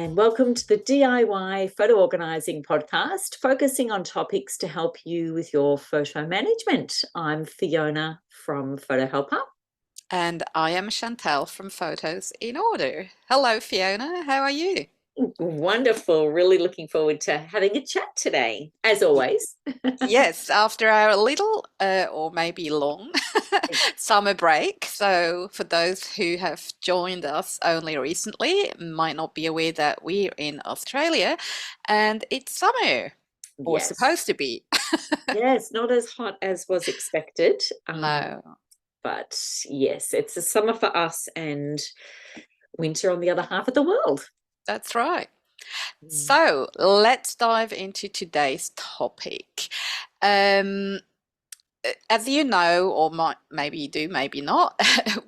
and welcome to the DIY Photo Organising podcast, focusing on topics to help you with your photo management. I'm Fiona from Photo Helper. And I am Chantal from Photos in Order. Hello, Fiona. How are you? Wonderful. Really looking forward to having a chat today, as Y- always. Yes, after our little or maybe long summer break. So, for those who have joined us only recently, might not be aware that we're in Australia and it's summer, or Yes. supposed to be. Yes, not as hot as was expected. No, But yes, it's a summer for us and winter on the other half of the world. that's right. Mm. So, let's dive into today's topic. Um, as you know, or maybe you do, maybe not,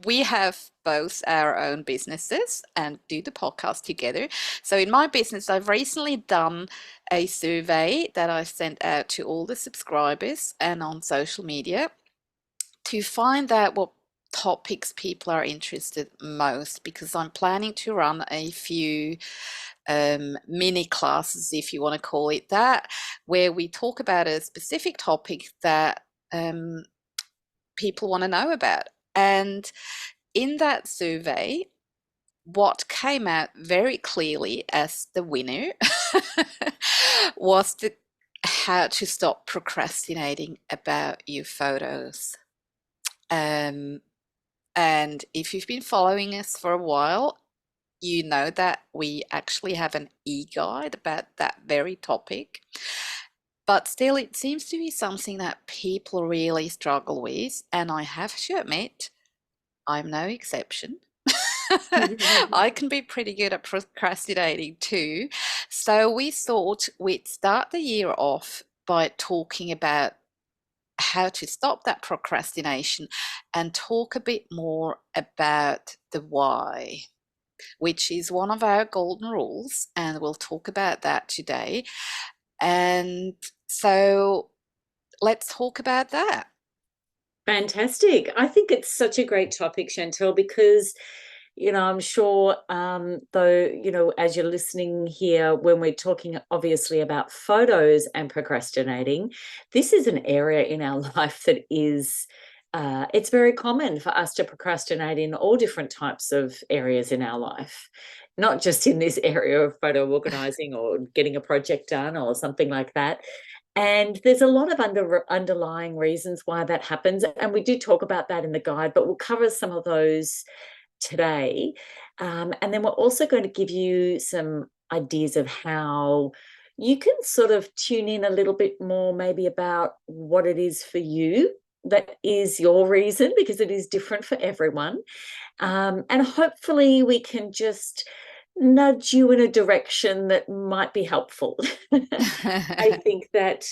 we have both our own businesses and do the podcast together. So in my business, I've recently done a survey that I sent out to all the subscribers and on social media to find out what topics people are interested most, because I'm planning to run a few mini classes, if you want to call it that, where we talk about a specific topic that um, people want to know about. And in that survey, what came out very clearly as the winner was how to stop procrastinating about your photos. Um, and if you've been following us for a while, you know that we actually have an e-guide about that very topic. But still, it seems to be something that people really struggle with. And I have to admit, I'm no exception. I can be pretty good at procrastinating too. So we thought we'd start the year off by talking about how to stop that procrastination and talk a bit more about the why, which is one of our golden rules. And we'll talk about that today. And so let's talk about that. Fantastic. I think it's such a great topic, Chantel, because I'm sure, though, as you're listening here, when we're talking obviously about photos and procrastinating, this is an area in our life that is, it's very common for us to procrastinate in all different types of areas in our life, not just in this area of photo organizing or getting a project done or something like that. And there's a lot of underlying reasons why that happens. And we do talk about that in the guide, but we'll cover some of those today. And then we're also going to give you some ideas of how you can sort of tune in a little bit more, maybe about what it is for you that is your reason, because it is different for everyone. And hopefully we can just nudge you in a direction that might be helpful. I think that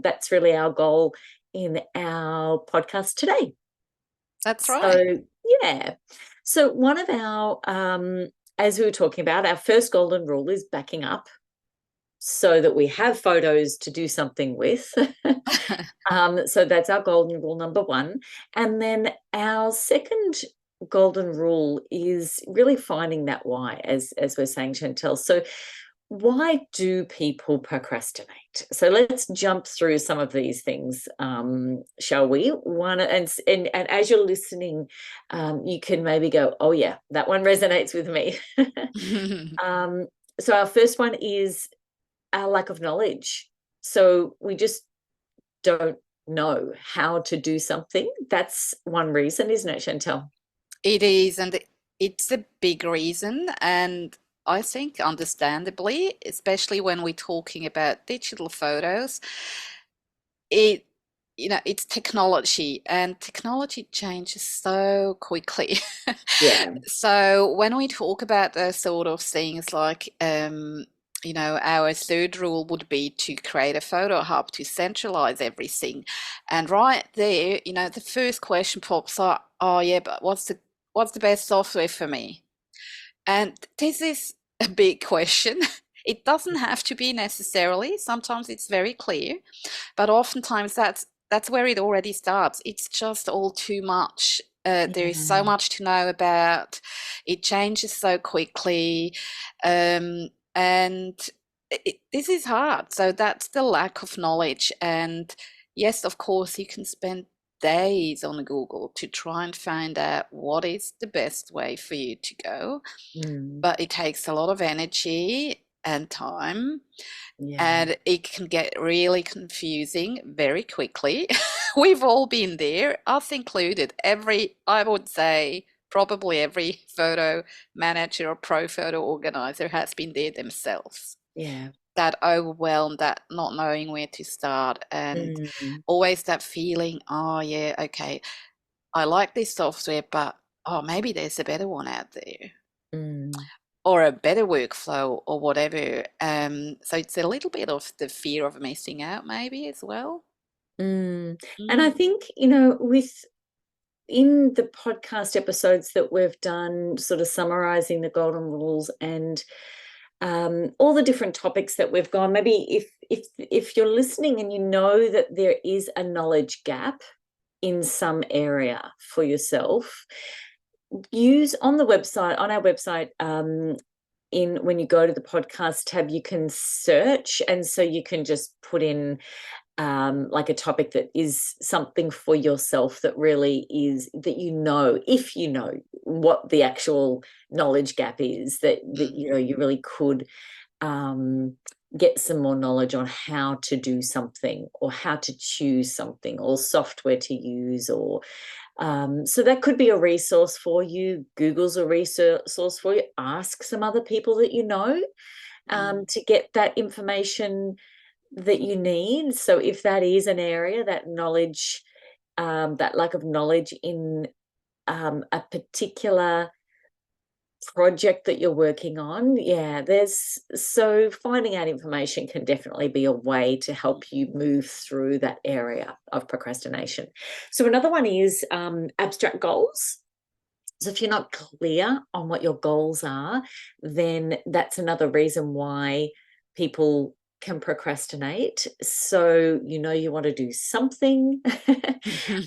that's really our goal in our podcast today. That's right. So, yeah. So, one of our, as we were talking about, our first golden rule is backing up so that we have photos to do something with. So, that's our golden rule number one. And then our second golden rule is really finding that why, as we're saying, Chantel. So, why do people procrastinate? So let's jump through some of these things, shall we? One, and as you're listening, you can maybe go, "Oh yeah, that one resonates with me." um, so our first one is our lack of knowledge. So we just don't know how to do something. That's one reason, isn't it, Chantel? It is, and it's a big reason, and I think understandably, especially when we're talking about digital photos, it it's technology, and technology changes so quickly. Yeah. So when we talk about those sort of things like our third rule would be to create a photo hub to centralize everything. And right there, the first question pops up, oh yeah, but what's the best software for me? And this is a big question. It doesn't have to be necessarily. Sometimes it's very clear, but oftentimes that's where it already starts. It's just all too much. There is so Yeah. much to know about. It changes so quickly. And this is hard. So that's the lack of knowledge. And yes, of course, you can spend days on Google to try and find out what is the best way for you to go. Mm, But it takes a lot of energy and time, yeah. and it can get really confusing very quickly. We've all been there, us included. I would say, probably every photo manager or pro photo organizer has been there themselves. Yeah. That overwhelmed, that not knowing where to start, and Mm, always that feeling, oh yeah, okay, I like this software, but oh, maybe there's a better one out there mm, or a better workflow or whatever. So it's a little bit of the fear of missing out, maybe as well. mm. And I Mm. think, with in the podcast episodes that we've done, sort of summarizing the golden rules and all the different topics that we've gone, maybe if you're listening and you know that there is a knowledge gap in some area for yourself, use on our website, in when you go to the podcast tab, you can search, and so you can just put in like a topic that is something for yourself that really is that, if you know what the actual knowledge gap is, that Mm. you really could um, get some more knowledge on how to do something or how to choose something or software to use, or so that could be a resource for you. Google's a resource for you. Ask some other people that you know, Mm. to get that information that you need. So if that is an area, that knowledge, that lack of knowledge in a particular project that you're working on, yeah, so finding out information can definitely be a way to help you move through that area of procrastination. So another one is abstract goals. So if you're not clear on what your goals are, then that's another reason why people can procrastinate. So you want to do something,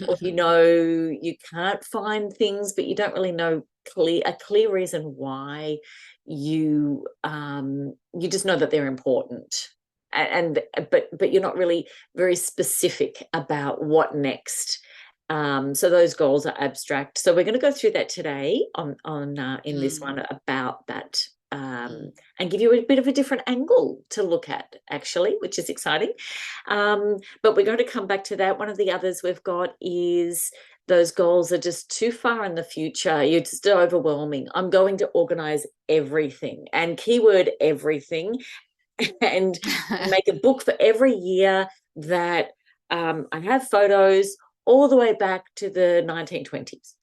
or you can't find things, but you don't really know a clear reason why. You just know that they're important, and but you're not really very specific about what next. So those goals are abstract. So we're going to go through that today on in this Mm. one about that, Mm. and give you a bit of a different angle to look at, actually, which is exciting. But we're going to come back to that. One of the others we've got is those goals are just too far in the future. You're just overwhelming. I'm going to organize everything, and keyword everything, and make a book for every year that I have photos all the way back to the 1920s.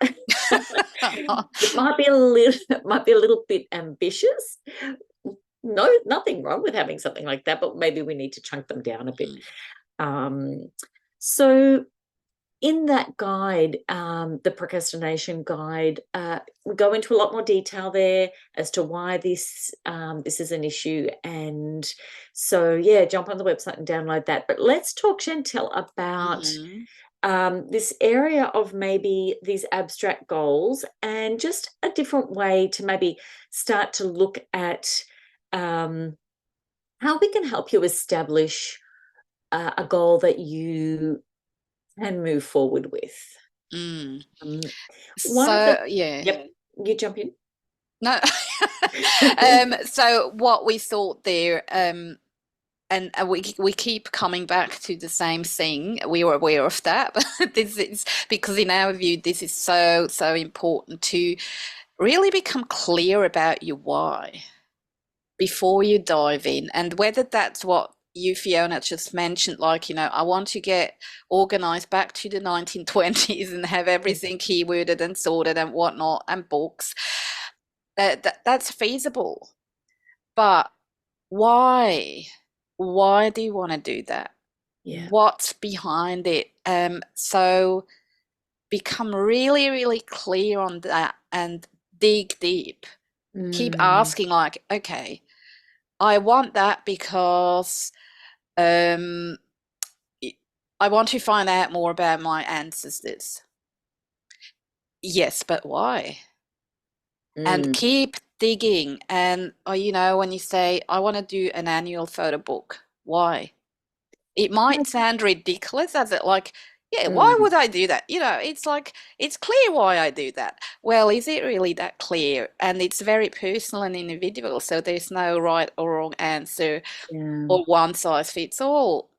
It might be a little bit ambitious. No, nothing wrong with having something like that, but maybe we need to chunk them down a bit. Mm. Um, so in that guide, the procrastination guide, we go into a lot more detail there as to why this is an issue. And so, yeah, jump on the website and download that. But let's talk, Chantel, about Mhm. this area of maybe these abstract goals and just a different way to maybe start to look at how we can help you establish a goal that you can move forward with. Mm. Um, one of the So yeah. Yep, you jump in. No. So what we thought there, and we keep coming back to the same thing. We were aware of that, but this is because in our view, this is so important to really become clear about your why before you dive in, and whether that's what you, Fiona, just mentioned, like, I want to get organized back to the 1920s and have everything keyworded and sorted and whatnot and books. That's feasible. But why? Why do you want to do that? Yeah. What's behind it? So become really, really clear on that and dig deep. Keep Mm, asking, like, okay, I want that because um, I want to find out more about my ancestors. Yes, but why? And mm, keep digging and, or, when you say, I want to do an annual photo book, why? It might sound ridiculous as it like, yeah, why Mm, would I do that? It's like, it's clear why I do that. Well, is it really that clear? And it's very personal and individual, so there's no right or wrong answer yeah. or one size fits all.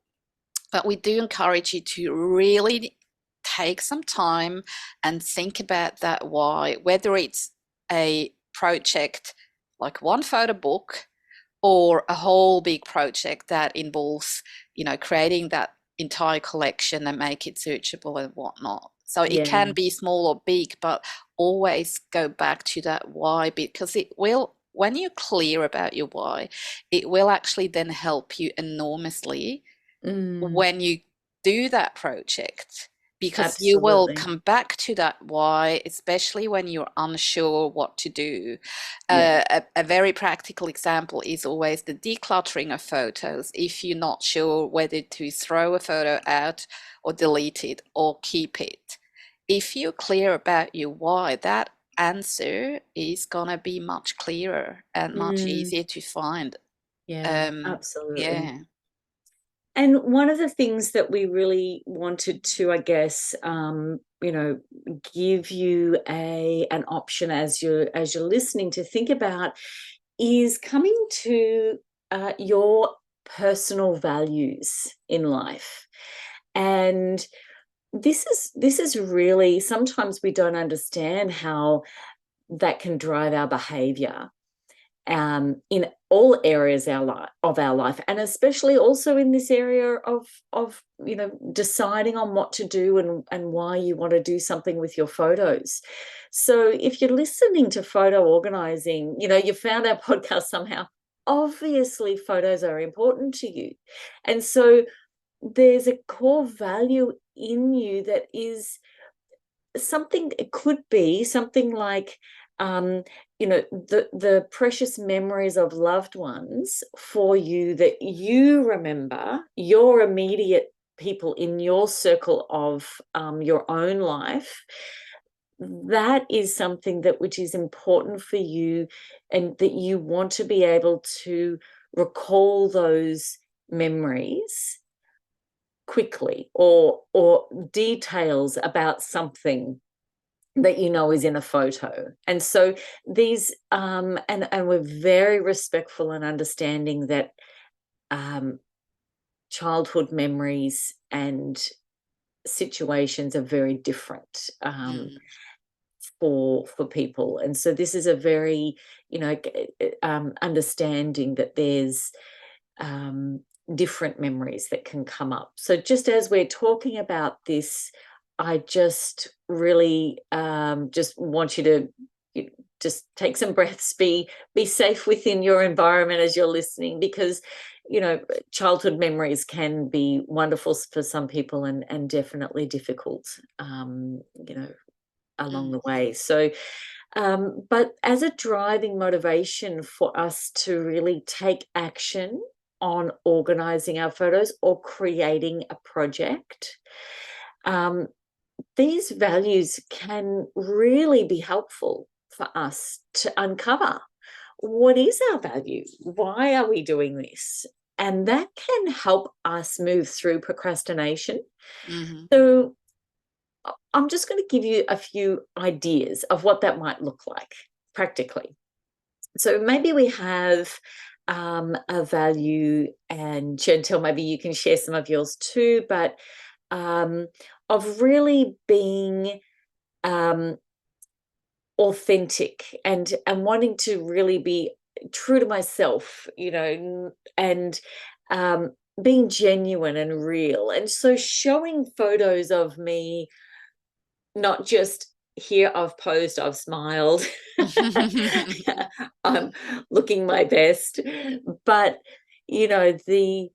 But we do encourage you to really take some time and think about that why, whether it's a project like one photo book or a whole big project that involves, creating that entire collection and make it searchable and whatnot. So it Yeah. can be small or big, but always go back to that why, because it will, when you're clear about your why, it will actually then help you enormously Mm, when you do that project, because you will absolutely. come back to that why, especially when you're unsure what to do. Yeah. A very practical example is always the decluttering of photos. If you're not sure whether to throw a photo out or delete it or keep it, if you're clear about your why, that answer is gonna be much clearer and much Mm, easier to find. yeah, Um, absolutely. yeah. And one of the things that we really wanted to, I guess, give you an option as you're listening to think about is coming to your personal values in life. And this is really, sometimes we don't understand how that can drive our behavior in all areas of our life, and especially also in this area of deciding on what to do and why you want to do something with your photos. So if you're listening to photo organizing, you found our podcast somehow. Obviously, photos are important to you, and so there's a core value in you that is something. It could be something like the precious memories of loved ones for you that you remember, your immediate people in your circle of your own life. That is something that which is important for you, and that you want to be able to recall those memories quickly, or details about something that is in a photo. And so these and we're very respectful and understanding that um childhood memories and situations are very different Mm, for people. And so this is a very understanding that there's um, different memories that can come up. So just as we're talking about this, I just really just want you to just take some breaths, be safe within your environment as you're listening, because childhood memories can be wonderful for some people, and definitely difficult along mm, the way. So but as a driving motivation for us to really take action on organizing our photos or creating a project, um, these values can really be helpful for us to uncover what is our value? Why are we doing this? And that can help us move through procrastination. mhm, So I'm just going to give you a few ideas of what that might look like practically. So maybe we have a value, and Chantel, maybe you can share some of yours too, but of really being um, authentic, and wanting to really be true to myself, and being genuine and real. And so showing photos of me, not just here I've posed, I've smiled, I'm looking my best, but the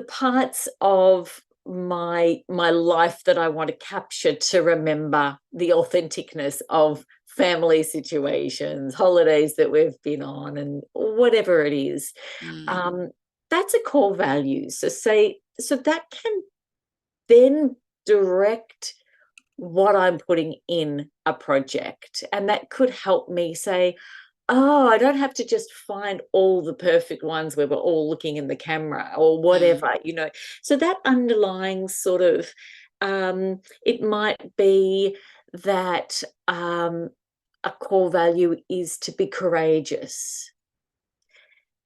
parts of my life that I want to capture, to remember the authenticness of family situations, holidays that we've been on, and whatever it is. mm, Um, that's a core value. So that can then direct what I'm putting in a project. And that could help me say, oh, I don't have to just find all the perfect ones where we're all looking in the camera or Mm, whatever, So that underlying sort of, it might be that a core value is to be courageous,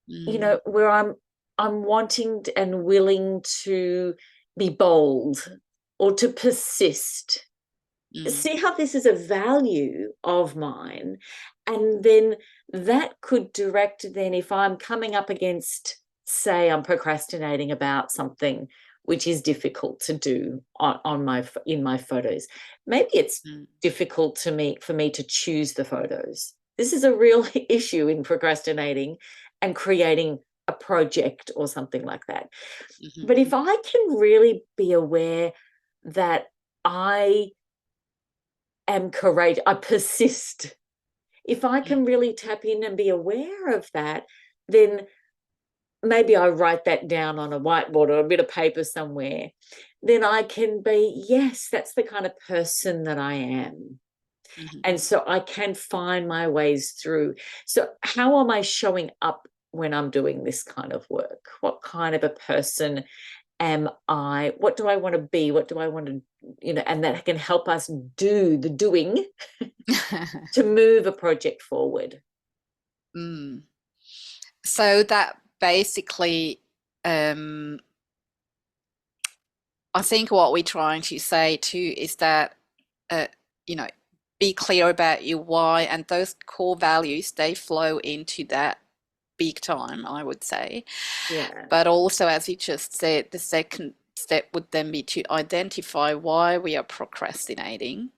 mm, where I'm wanting and willing to be bold or to persist. mm, See how this is a value of mine, and then that could direct, then if I'm coming up against, say I'm procrastinating about something which is difficult to do on my in my photos, maybe it's mm, difficult for me to choose the photos. This is a real issue in procrastinating and creating a project or something like that. mhm, But if I can really be aware that I am courageous, I persist. If I mm, can really tap in and be aware of that, then maybe I write that down on a whiteboard or a bit of paper somewhere. Then I can be, yes, that's the kind of person that I am. mhm. And so I can find my ways through. So, how am I showing up when I'm doing this kind of work? What kind of a person am I? What do I want to be? What do I want to, and that can help us do the doing to move a project forward. Mm. So that basically, um, I think what we're trying to say too is that, uh, you know, be clear about your why, and those core values, they flow into that big time, I would say. Yeah. But also, as you just said, the second step would then be to identify why we are procrastinating.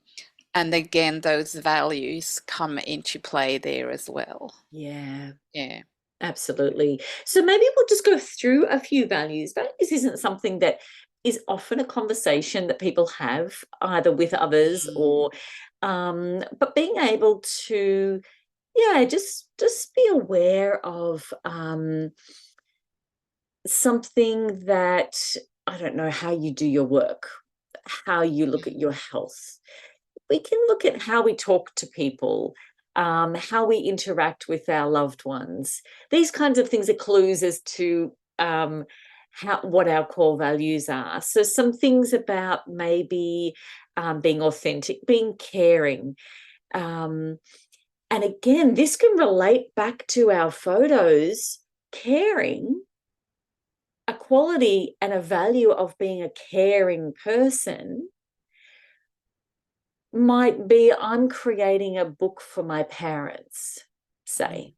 And again, those values come into play there as well. Yeah, Yeah. absolutely. So maybe we'll just go through a few values. Values isn't something that is often a conversation that people have either with others Mm, or but being able to, yeah, just be aware of something that, I don't know, how you do your work, how you look at mhm, your health. We can look at how we talk to people, how we interact with our loved ones. These kinds of things are clues as to what our core values are. So some things about maybe being authentic, being caring. Um, and again, this can relate back to our photos. Caring, a quality and a value of being a caring person might be, I'm creating a book for my parents, mm, say.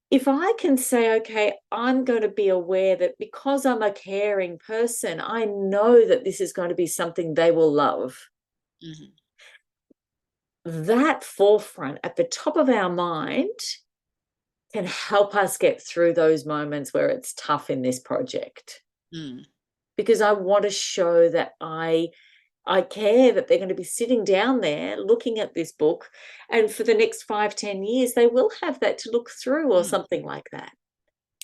If I can say, okay, I'm going to be aware that because I'm a caring person, I know that this is going to be something they will love. mhm, That forefront at the top of our mind can help us get through those moments where it's tough in this project. mm, Because I want to show that I care that they're going to be sitting down there looking at this book, and for the next 5, 10 years, they will have that to look through or mm. something like that.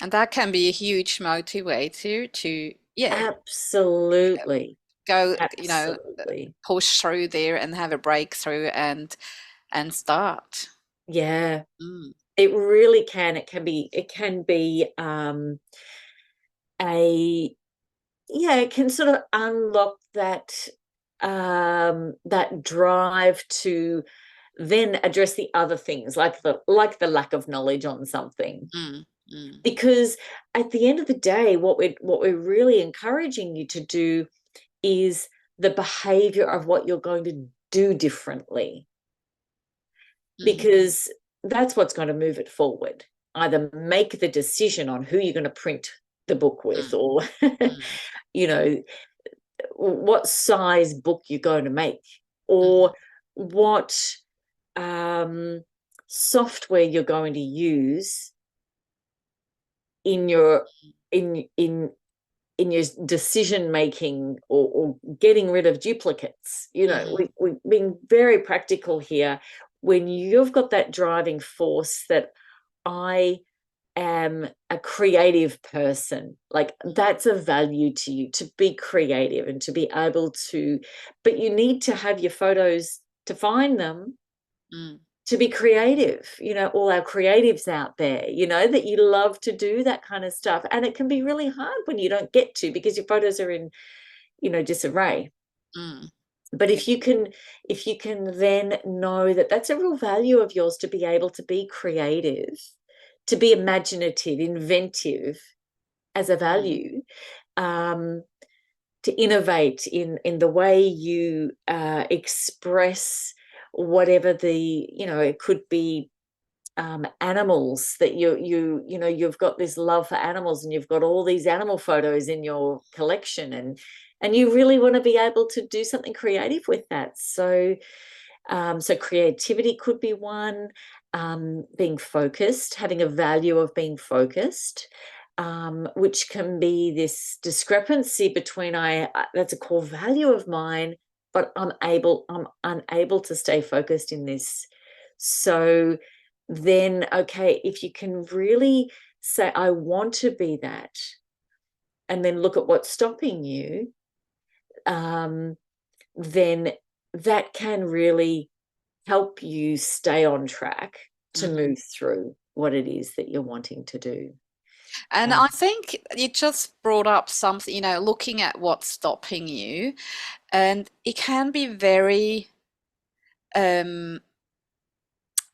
And that can be a huge motivator to, yeah, Absolutely. go, Absolutely. push through there and have a breakthrough and start. Yeah, Mm, it really can. It can be a, yeah, it can sort of unlock that drive to then address the other things like the lack of knowledge on something. mm, mm, Because at the end of the day, what we're really encouraging you to do is the behavior of what you're going to do differently, mhm, because that's what's going to move it forward. Either make the decision on who you're going to print the book with, mm, or mm, you know what size book you're going to make, mhm, or what um, software you're going to use in your in in your decision making, or getting rid of duplicates. mhm, We're being very practical here. When you've got that driving force that I am a creative person, like that's a value to you, to be creative and to be able to, but you need to have your photos to find them. mm. to be creative, all our creatives out there, that you love to do that kind of stuff. And it can be really hard when you don't get to, because your photos are in, disarray. Mm. But Yeah. if you can then know that that's a real value of yours, to be able to be creative, to be imaginative, inventive as a Mm. value, um, to innovate in the way you express whatever it could be, animals that you've got this love for animals, and you've got all these animal photos in your collection, and you really want to be able to do something creative with that. So creativity could be one. Being focused, having a value of being focused, which can be this discrepancy between that's a core value of mine, but I'm unable to stay focused in this. So then, okay, if you can really say, I want to be that, and then look at what's stopping you, um, then that can really help you stay on track to Mhm. move through what it is that you're wanting to do. And Um, I think you just brought up something, looking at what's stopping you, and it can be very, um,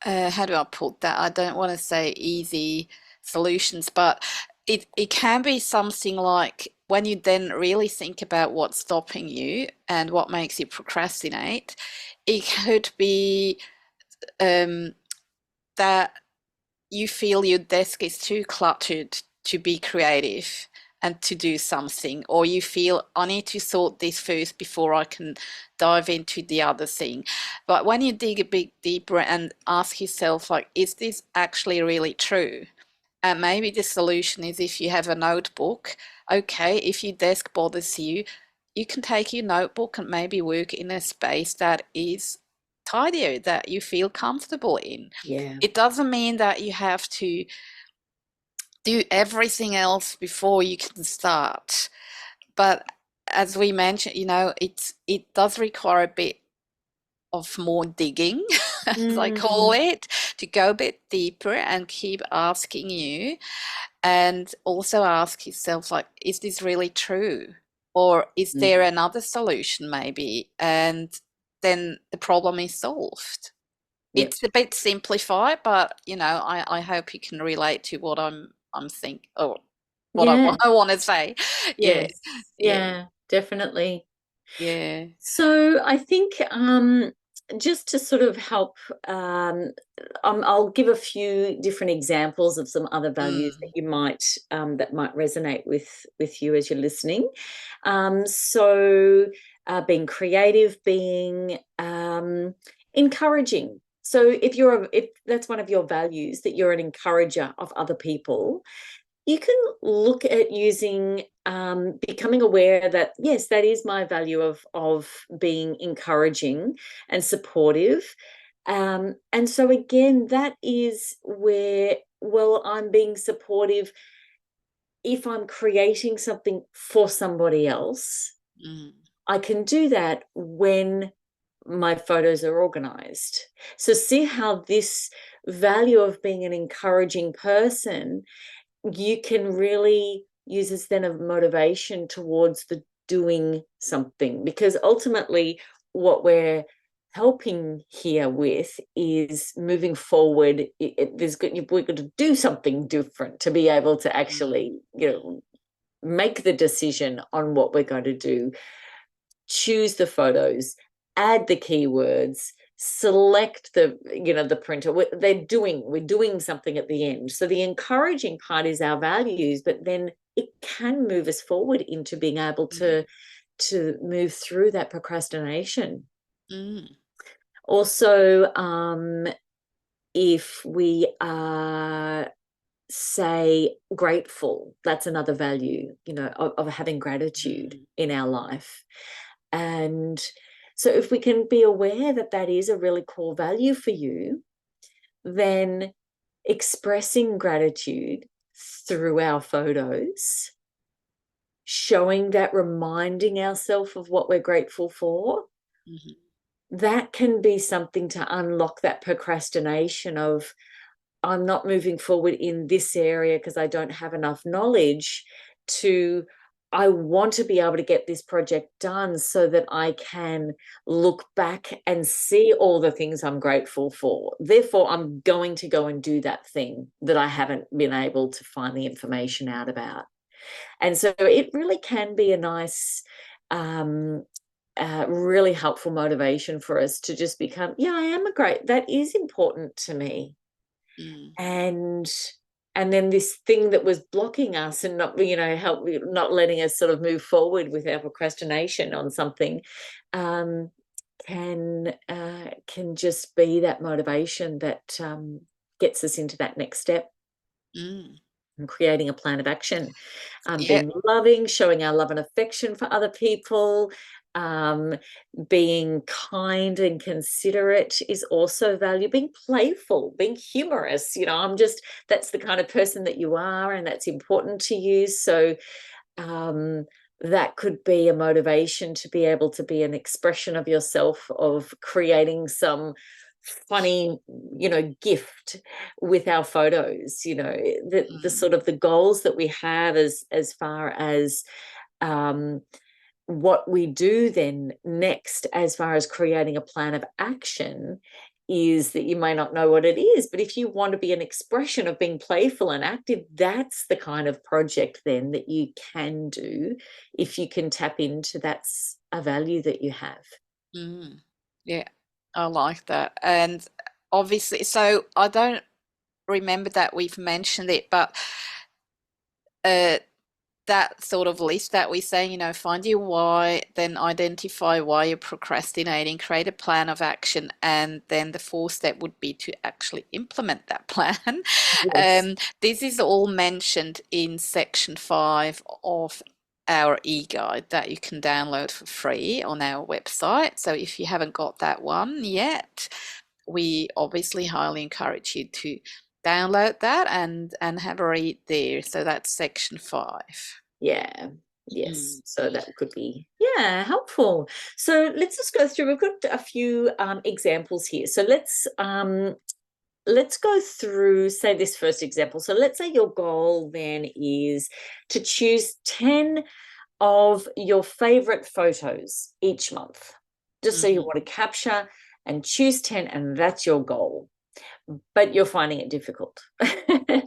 how do I put that? I don't want to say easy solutions, but it can be something like when you then really think about what's stopping you and what makes you procrastinate, it could be um, that you feel your desk is too cluttered to be creative and to do something, or you feel I need to sort this first before I can dive into the other thing. But when you dig a bit deeper and ask yourself, like, is this actually really true? And maybe the solution is, if you have a notebook, okay, if your desk bothers you, you can take your notebook and maybe work in a space that is tidier, that you feel comfortable in. yeah. It doesn't mean that you have to do everything else before you can start. But as we mentioned, it does require a bit of more digging, as I call Mm, it, to go a bit deeper and keep asking you. And also ask yourself, like, is this really true? Or is there mm. another solution maybe? And then the problem is solved. Yep. It's a bit simplified, but I hope you can relate to what I'm think or what I Yeah. want I want to say. Yeah, Yes. yeah, Yeah, definitely. yeah. So I think, just to sort of help, I'll give a few different examples of some other values Mm, that might resonate with you as you're listening. Being creative, being encouraging. So if that's one of your values, that you're an encourager of other people, you can look at using, becoming aware that, yes, that is my value of being encouraging and supportive. And so again, that is where, well, I'm being supportive if I'm creating something for somebody else. mm, I can do that when my photos are organized. So see how this value of being an encouraging person, you can really use as then a motivation towards the doing something, because ultimately what we're helping here with is moving forward. We're going to do something different to be able to mm, actually make the decision on what we're going to do, choose the photos, add the keywords, select the printer. We're doing something at the end. So the encouraging part is our values, but then it can move us forward into being able mm, to move through that procrastination. mm, Also, if we are, say, grateful, that's another value, of having gratitude mm, in our life. And so if we can be aware that that is a really core value for you, then expressing gratitude through our photos, showing that, reminding ourselves of what we're grateful for, mhm, that can be something to unlock that procrastination of, I'm not moving forward in this area because I don't have enough knowledge, to, I want to be able to get this project done so that I can look back and see all the things I'm grateful for. Therefore, I'm going to go and do that thing that I haven't been able to find the information out about. And so it really can be a nice, really helpful motivation for us to just become, yeah, I am a great, that is important to me. Mm. and and then this thing that was blocking us and not, help, not letting us sort of move forward with our procrastination on something, um, can just be that motivation that gets us into that next step Mm. and creating a plan of action, Yeah. being loving, showing our love and affection for other people, um, being kind and considerate is also value. Being playful, being humorous. I'm just, that's the kind of person that you are, and that's important to you. So um, that could be a motivation to be able to be an expression of yourself, of creating some funny, gift with our photos. The Mm. sort of the goals that we have as far as um, what we do then next, as far as creating a plan of action, is that you may not know what it is, but if you want to be an expression of being playful and active, that's the kind of project then that you can do, if you can tap into that's a value that you have. Mm. Yeah, I like that. And obviously, so I don't remember that we've mentioned it, but uh, that sort of list that we're saying, find your why, then identify why you're procrastinating, create a plan of action, and then the fourth step would be to actually implement that plan. Yes. This is all mentioned in section 5 of our e-guide that you can download for free on our website. So if you haven't got that one yet, we obviously highly encourage you to download that and have a read there. So that's section 5. Yeah. Yes. Mm. So that could be, yeah, helpful. So let's just go through. We've got a few examples here. So let's go through, say, this first example. So let's say your goal then is to choose 10 of your favorite photos each month. Just so you Mhm. want to capture and choose 10, and that's your goal, but you're finding it difficult. Mm.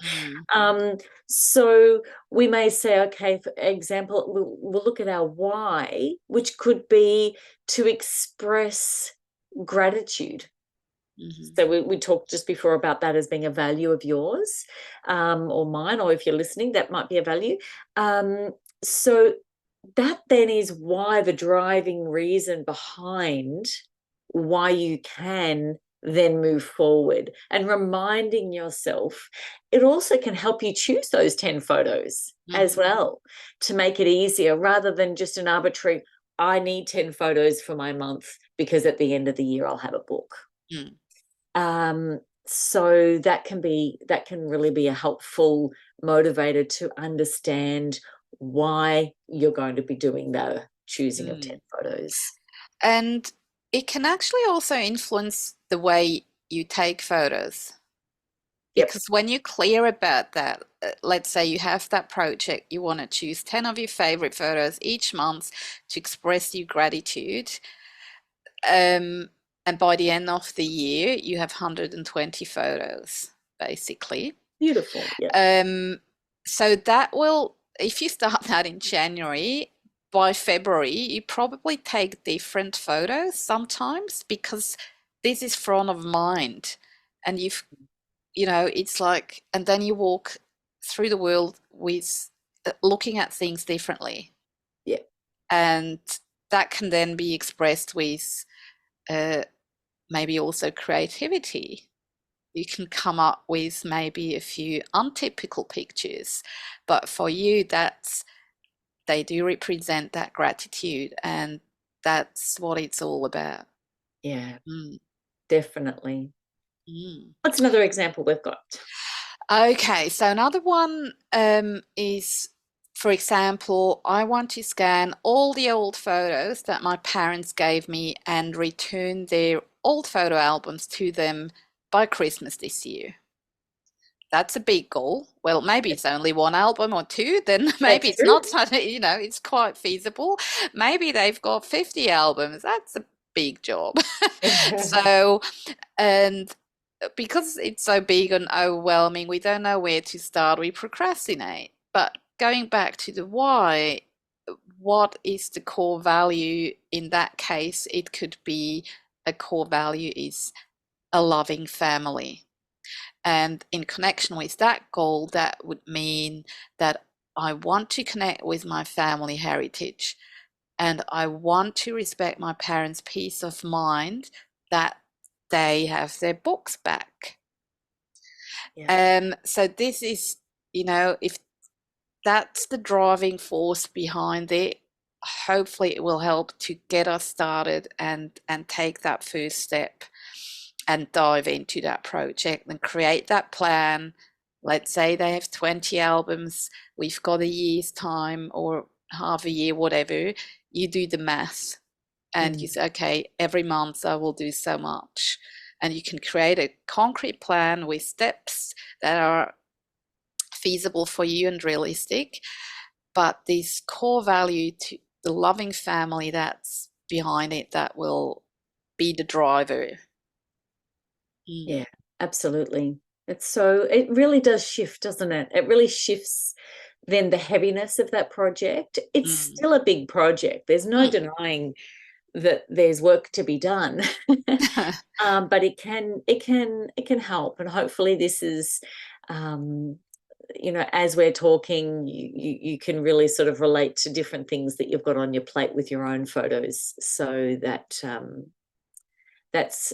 um, so we may say, okay, for example, we'll look at our why, which could be to express gratitude. Mhm. So we talked just before about that as being a value of yours, or mine, or if you're listening, that might be a value. So that then is why, the driving reason behind why you can then move forward, and reminding yourself. It also can help you choose those 10 photos as Mhm. well, to make it easier, rather than just an arbitrary, I need 10 photos for my month because at the end of the year I'll have a book. Mm. So that can really be a helpful motivator to understand why you're going to be doing the choosing of 10 Mm. photos. And it can actually also influence the way you take photos. Yep, Because when you're clear about that, let's say you have that project, you want to choose 10 of your favorite photos each month to express your gratitude. Um, and by the end of the year, you have 120 photos, basically. beautiful. Yep, Um, so that will, if you start that in January, by February, you probably take different photos sometimes because this is front of mind. And it's like, and then you walk through the world with looking at things differently. yep, And that can then be expressed with uh, maybe also creativity. You can come up with maybe a few untypical pictures, but for you, they do represent that gratitude, and that's what it's all about. yeah, Mm. definitely. Mm. What's another example we've got? Okay, so another one is For example, I want to scan all the old photos that my parents gave me and return their old photo albums to them by Christmas this year. That's a big goal. Well, maybe it's only one album or two, then maybe That's it's true. not, it's quite feasible. Maybe they've got 50 albums. That's a big job. So, and because it's so big and overwhelming, we don't know where to start. We procrastinate. But going back to the why, what is the core value in that case? It could be a core value is a loving family. And in connection with that goal, that would mean that I want to connect with my family heritage and I want to respect my parents' peace of mind that they have their books back. Yeah, So this is, if that's the driving force behind it, hopefully it will help to get us started and take that first step and dive into that project and create that plan. Let's say they have 20 albums, we've got a year's time or half a year, whatever. You do the math and you mm, say, okay, every month I will do so much. And you can create a concrete plan with steps that are feasible for you and realistic. But this core value to the loving family that's behind it, that will be the driver. Mm, yeah, absolutely. It really does shift, doesn't it? It really shifts then the heaviness of that project. It's mm, still a big project. There's no mm. denying that there's work to be done. But it can help, and hopefully this is, um, as we're talking, you can really sort of relate to different things that you've got on your plate with your own photos. So that's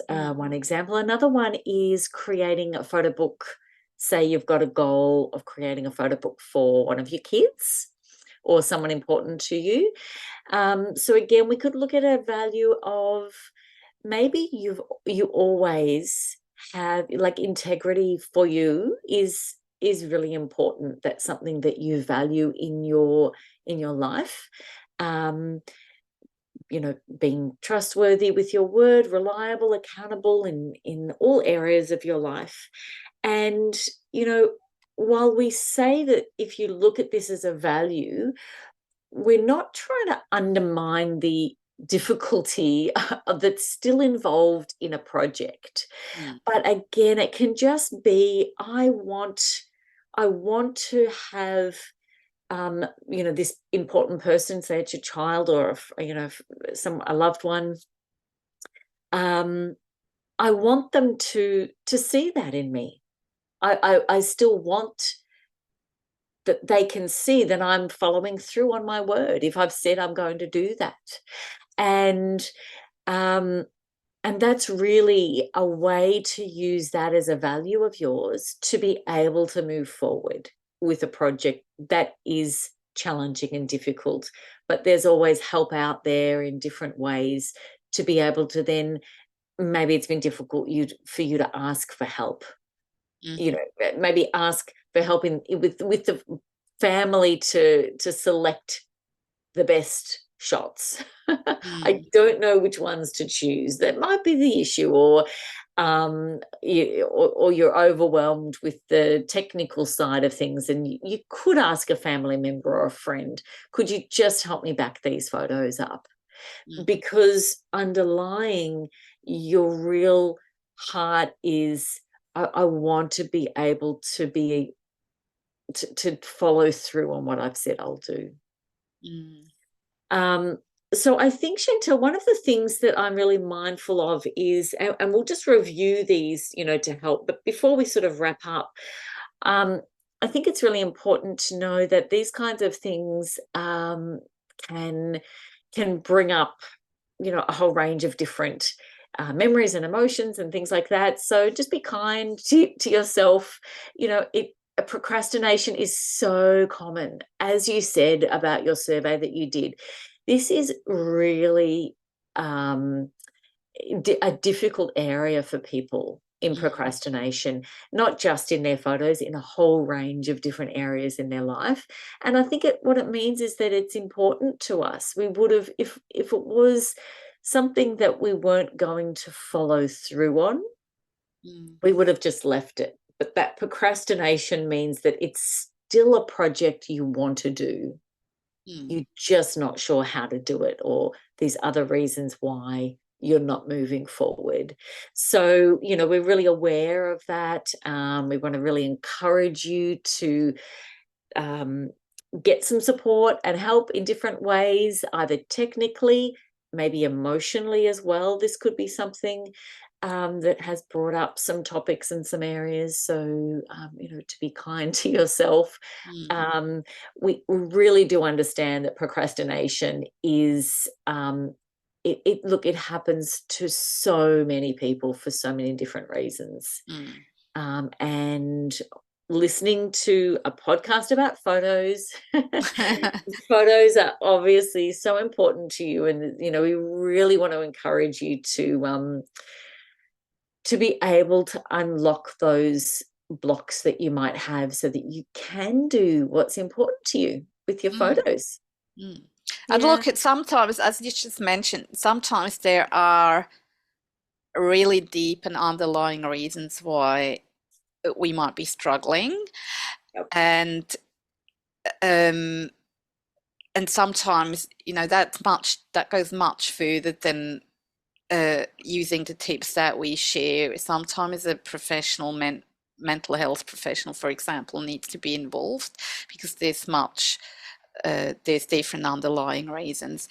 Mm, one example. Another one is creating a photo book. Say you've got a goal of creating a photo book for one of your kids or someone important to you. So again, we could look at a value of maybe you always have, like, integrity for you is really important. That's something that you value in your life. Um, being trustworthy with your word, reliable, accountable in all areas of your life. And you know, while we say that if you look at this as a value, we're not trying to undermine the difficulty that's still involved in a project. mm, But again, it can just be, I want to have, this important person, say it's your child or a loved one. um I want them to see that in me. I still want that they can see that I'm following through on my word if I've said I'm going to do that. And um and that's really a way to use that as a value of yours to be able to move forward with a project that is challenging and difficult. But there's always help out there in different ways to be able to then, maybe it's been difficult for you to ask for help, mhm, maybe ask for help with the family to select the best shots. I mm, don't know which ones to choose. That might be the issue, or or you're overwhelmed with the technical side of things, and you could ask a family member or a friend, could you just help me back these photos up? mhm, Because underlying your real heart is, I want to be able to follow through on what I've said I'll do. mm, Um, so I think, Chantal, one of the things that I'm really mindful of is, and we'll just review these, to help. But before we sort of wrap up, um, I think it's really important to know that these kinds of things, can bring up, a whole range of different memories and emotions and things like that. So just be kind to yourself. Procrastination is so common, as you said about your survey that you did. This is really, a difficult area for people. in Mm, procrastination, not just in their photos, in a whole range of different areas in their life. And I think what it means is that it's important to us. We would have, if it was something that we weren't going to follow through on, mm, we would have just left it. But that procrastination means that it's still a project you want to do. mm, You're just not sure how to do it, or these other reasons why you're not moving forward. So, we're really aware of that. We want to really encourage you to um, get some support and help in different ways, either technically, maybe emotionally as well. This could be something that has brought up some topics in some areas. So, to be kind to yourself. mm, Um, we really do understand that procrastination is. Look, it happens to so many people for so many different reasons. mm. And listening to a podcast about photos. Photos are obviously so important to you, and we really want to encourage you to be able to unlock those blocks that you might have so that you can do what's important to you with your Mm, photos. mm. And Yeah. look, it's sometimes, as you just mentioned, sometimes there are really deep and underlying reasons why we might be struggling, Yep. and um, and sometimes that goes much further than using the tips that we share. Sometimes a mental health professional, for example, needs to be involved because there's different underlying reasons.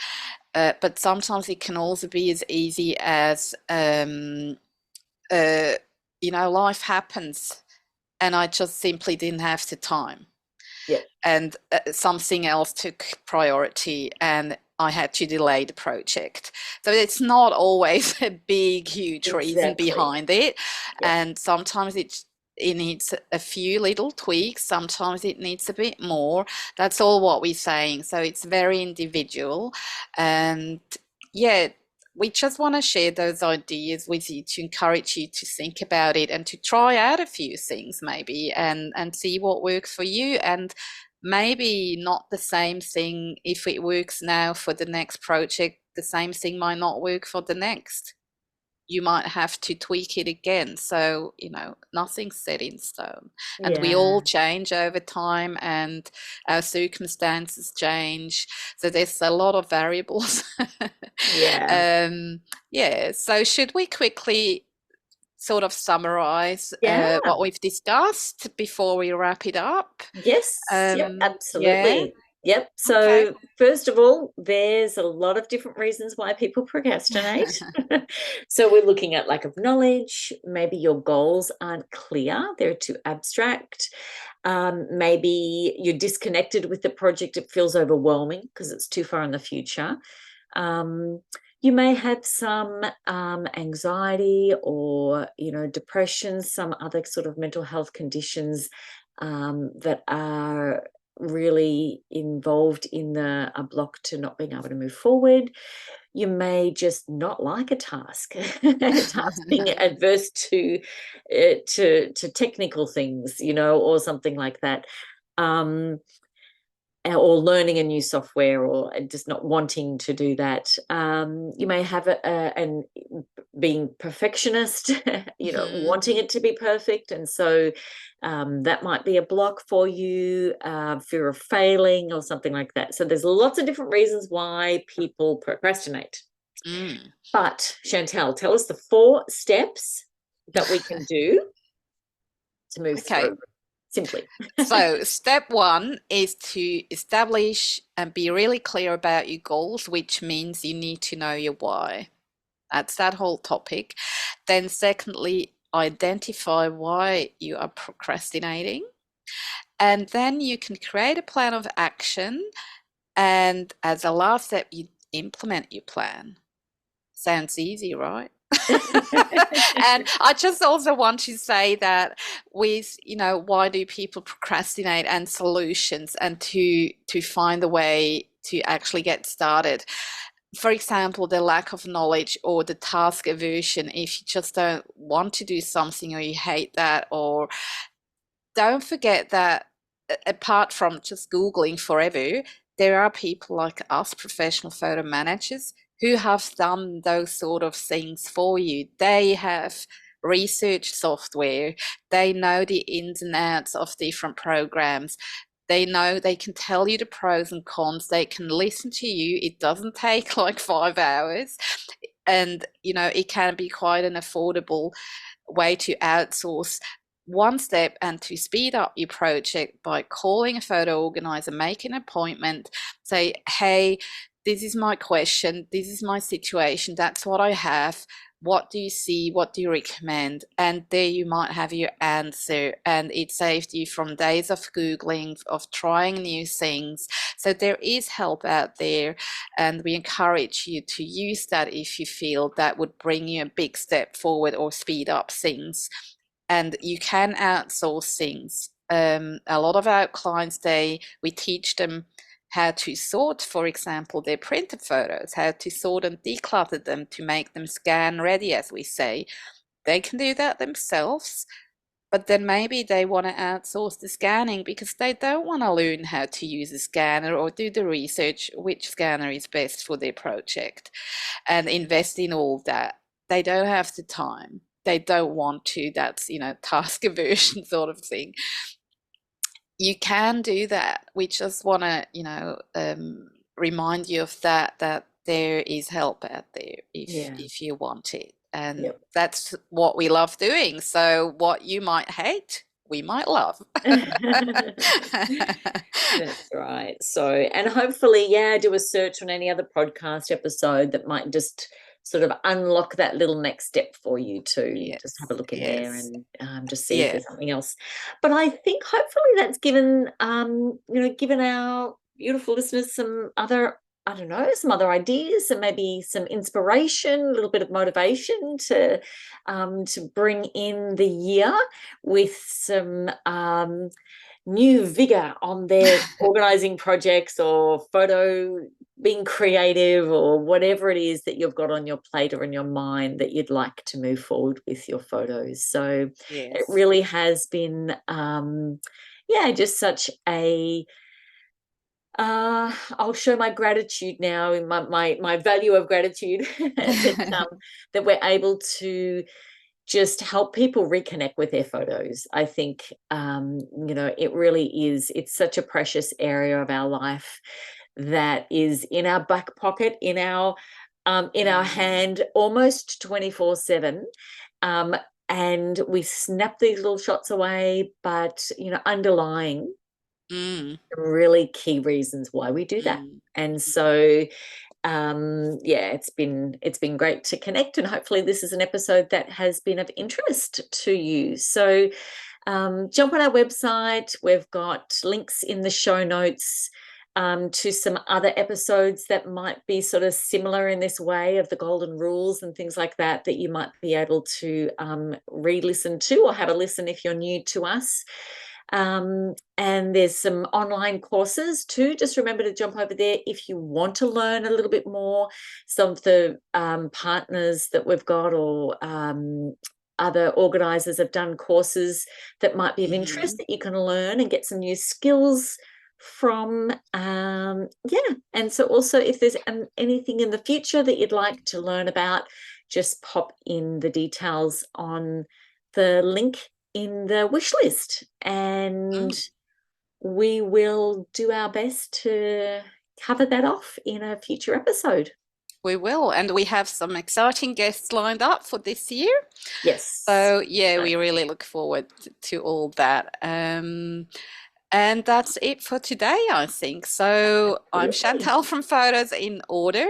But sometimes it can also be as easy as uh, life happens and I just simply didn't have the time, Yep. and something else took priority and I had to delay the project. So it's not always a big, huge reason Exactly. behind it. Yep. And sometimes it needs a few little tweaks, sometimes it needs a bit more. That's all what we're saying. So it's very individual. And yeah, we just want to share those ideas with you to encourage you to think about it and to try out a few things maybe and see what works for you. And maybe not the same thing, if it works now for the next project, the same thing might not work for the next. You might have to tweak it again. So, nothing's set in stone. And we all Yeah. change over time and our circumstances change. So there's a lot of variables. Yeah. um, yeah. So should we quickly sort of summarize Yeah. what we've discussed before we wrap it up? Yes. Yep. Yeah. Absolutely. Yep. Okay. So, first of all, there's a lot of different reasons why people procrastinate. So, we're looking at lack of knowledge. Maybe your goals aren't clear, they're too abstract. Maybe you're disconnected with the project, it feels overwhelming because it's too far in the future. Um, you may have some anxiety or depression, some other sort of mental health conditions that are really involved in a block to not being able to move forward. You may just not like a task, a task being adverse to technical things, or something like that. Um, or learning a new software, or just not wanting to do that. You may have an being perfectionist, Mhm. wanting it to be perfect, and so that might be a block for you. Fear of failing or something like that. So there's lots of different reasons why people procrastinate. Mm. But Chantal, tell us the 4 steps that we can do to move Okay. through simply. So, step one is to establish and be really clear about your goals, which means you need to know your why. That's that whole topic. Then, secondly, identify why you are procrastinating. And then you can create a plan of action. And as a last step, you implement your plan. Sounds easy, right? And I just also want to say that with, why do people procrastinate and solutions and to find a way to actually get started. for example, the lack of knowledge or the task aversion, if you just don't want to do something or you hate that, or don't forget that apart from just Googling forever, there are people like us, professional photo managers, who have done those sort of things for you. They have research software, they know the ins and outs of different programs. They know they can tell you the pros and cons. They can listen to you. It doesn't take like 5 hours. And, it can be quite an affordable way to outsource one step and to speed up your project by calling a photo organizer, make an appointment, say, hey, this is my question, this is my situation, that's what I have. What do you see? What do you recommend? And there you might have your answer. And it saved you from days of Googling, of trying new things. So there is help out there. And we encourage you to use that if you feel that would bring you a big step forward or speed up things. And you can outsource things. A lot of our clients, we teach them how to sort, for example, their printed photos, how to sort and declutter them to make them scan ready, as we say. They can do that themselves, but then maybe they want to outsource the scanning because they don't want to learn how to use a scanner or do the research which scanner is best for their project and invest in all that. They don't have the time. They don't want to. That's, task aversion sort of thing. You can do that. We just want to, remind you of that there is help out there if you want it. And Yep. that's what we love doing. So what you might hate, we might love. That's right. So, and hopefully, yeah, do a search on any other podcast episode that might just sort of unlock that little next step for you to Yes, just have a look in there yes, and just see if yeah. there's something else. But I think hopefully that's given given our beautiful listeners some other, I don't know, some other ideas and maybe some inspiration, a little bit of motivation to bring in the year with some new vigor on their organizing projects or photo being creative or whatever it is that you've got on your plate or in your mind that you'd like to move forward with your photos. So it Yes. really has been just such a I'll show my gratitude now in my value of gratitude that we're able to just help people reconnect with their photos. I think, it really is. It's such a precious area of our life that is in our back pocket, in our Mm, hand, almost 24/7. Um, and we snap these little shots away, but underlying mm, really key reasons why we do that. mm. And so it's been great to connect, and hopefully this is an episode that has been of interest to you. So jump on our website. We've got links in the show notes to some other episodes that might be sort of similar in this way of the golden rules and things like that you might be able to re-listen to or have a listen if you're new to us. And there's some online courses too. Just remember to jump over there if you want to learn a little bit more. Some of the partners that we've got or other organisers have done courses that might be of interest Mhm. that you can learn and get some new skills from. And so also if there's anything in the future that you'd like to learn about, just pop in the details on the link in the wish list, and Mm, we will do our best to cover that off in a future episode. we will, and we have some exciting guests lined up for this year. Yes. So yeah, we really look forward to all that. And that's it for today, I think. So I'm Absolutely. Chantal from Photos in Order.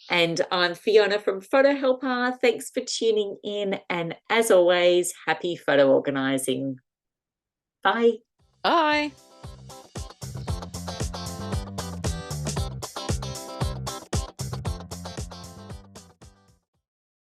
And I'm Fiona from Photo Helper. Thanks for tuning in. And as always, happy photo organising. Bye. Bye.